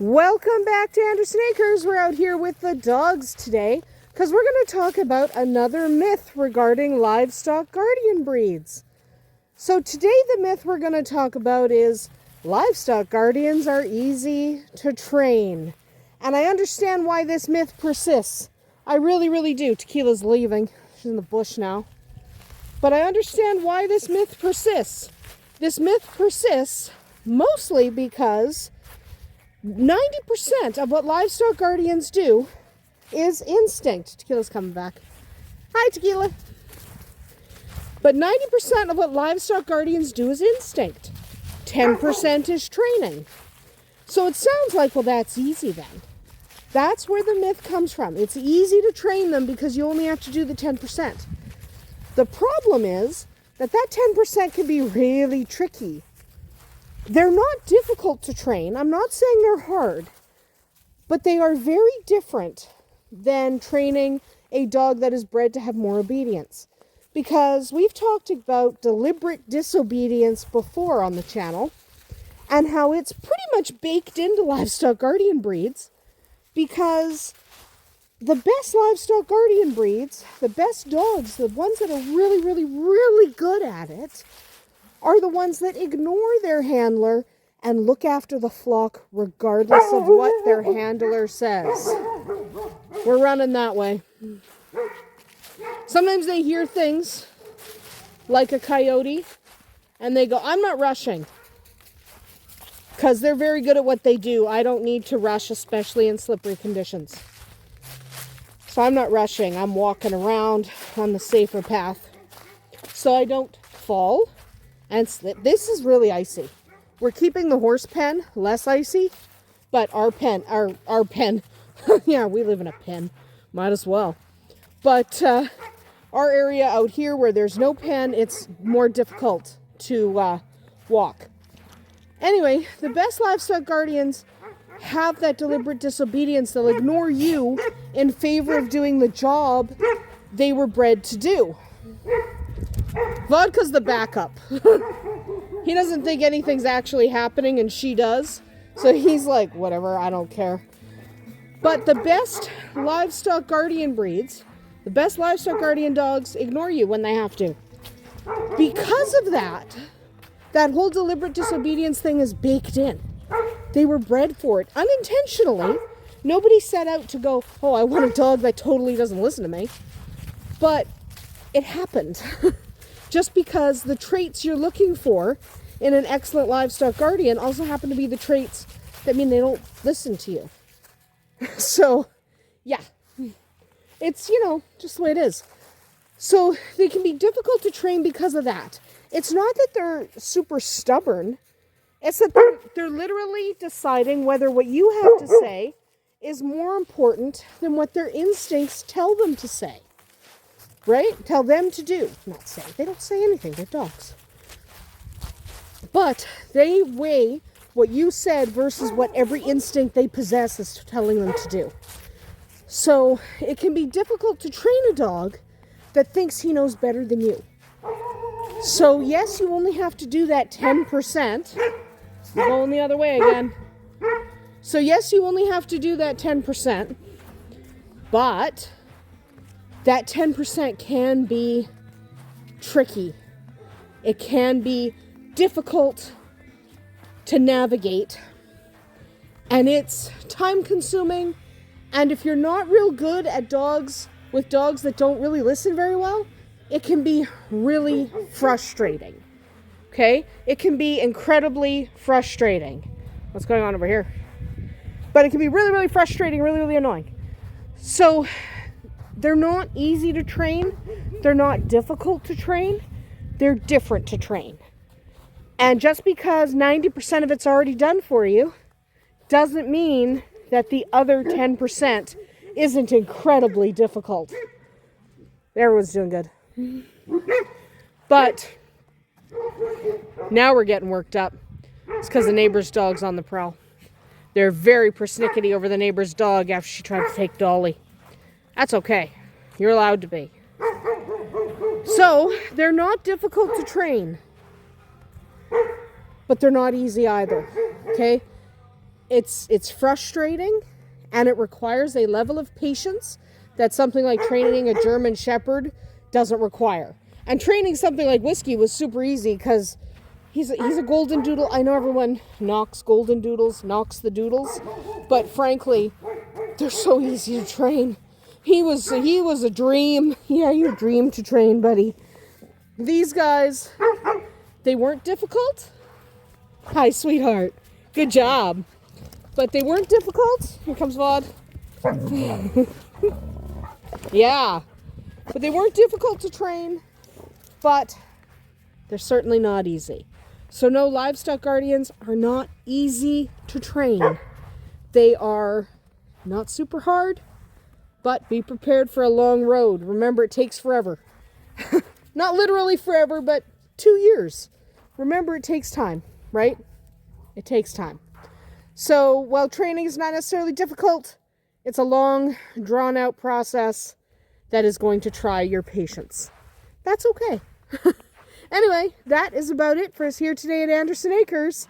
Welcome back to Andersen Acres. We're out here with the dogs today because we're going to talk about another myth regarding livestock guardian breeds. So today the myth we're going to talk about is livestock guardians are easy to train. And I understand why this myth persists. I really do. Tequila's leaving. She's in the bush now. But I understand why this myth persists. This myth persists mostly because 90% of what livestock guardians do is instinct. Tequila's coming back. Hi, Tequila. But 90% of what livestock guardians do is instinct. 10% is training. So it sounds like, well, that's easy then. That's where the myth comes from. It's easy to train them because you only have to do the 10%. The problem is that 10% can be really tricky. They're not difficult to train. I'm not saying they're hard, but they are very different than training a dog that is bred to have more obedience. Because we've talked about deliberate disobedience before on the channel and how it's pretty much baked into livestock guardian breeds, because the best livestock guardian breeds, the best dogs, the ones that are really good at it, are the ones that ignore their handler and look after the flock regardless of what their handler says. We're running that way. Sometimes they hear things like a coyote and they go, I'm not rushing. Because they're very good at what they do. I don't need to rush, especially in slippery conditions. So I'm not rushing. I'm walking around on the safer path so I don't fall and slip. This is really icy. We're keeping the horse pen less icy, but our pen, yeah, we live in a pen. Might as well. But our area out here where there's no pen, it's more difficult to walk. Anyway, the best livestock guardians have that deliberate disobedience. They'll ignore you in favor of doing the job they were bred to do. Vodka's the backup. He doesn't think anything's actually happening, and she does. So he's like, whatever, I don't care. But the best livestock guardian breeds, the best livestock guardian dogs ignore you when they have to. Because of that whole deliberate disobedience thing is baked in. They were bred for it unintentionally. Nobody set out to go, oh, I want a dog that totally doesn't listen to me. But it happened. Just because the traits you're looking for in an excellent livestock guardian also happen to be the traits that mean they don't listen to you. So, yeah. It's, just the way it is. So they can be difficult to train because of that. It's not that they're super stubborn. It's that they're literally deciding whether what you have to say is more important than what their instincts tell them to say. Right? Tell them to do. Not say. They don't say anything. They're dogs. But they weigh what you said versus what every instinct they possess is telling them to do. So it can be difficult to train a dog that thinks he knows better than you. So yes, you only have to do that 10%. We're going the other way again. So yes, you only have to do that 10%. But that 10% can be tricky. It can be difficult to navigate. And it's time consuming. And if you're not real good at dogs, with dogs that don't really listen very well, it can be really frustrating. Okay? It can be incredibly frustrating. What's going on over here? But it can be really frustrating, really annoying. So they're not easy to train. They're not difficult to train. They're different to train. And just because 90% of it's already done for you doesn't mean that the other 10% isn't incredibly difficult. Everyone's doing good. But now we're getting worked up. It's because the neighbor's dog's on the prowl. They're very persnickety over the neighbor's dog after she tried to take Dolly. That's okay. You're allowed to be. So, they're not difficult to train. But they're not easy either. Okay? it's frustrating, and it requires a level of patience that something like training a German Shepherd doesn't require. And training something like Whiskey was super easy because he's a golden doodle. I know everyone knocks golden doodles, knocks the doodles, but frankly, they're so easy to train. He was a dream. Yeah, you're a dream to train, buddy. These guys, they weren't difficult. Hi, sweetheart. Good job. But they weren't difficult. Here comes Vaude. Yeah. But they weren't difficult to train, but they're certainly not easy. So no, livestock guardians are not easy to train. They are not super hard, but be prepared for a long road. Remember, it takes forever. Not literally forever, but 2 years. Remember, it takes time, right? It takes time. So while training is not necessarily difficult, it's a long, drawn-out process that is going to try your patience. That's okay. Anyway, that is about it for us here today at Andersen Acres.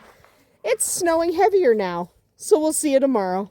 It's snowing heavier now, so we'll see you tomorrow.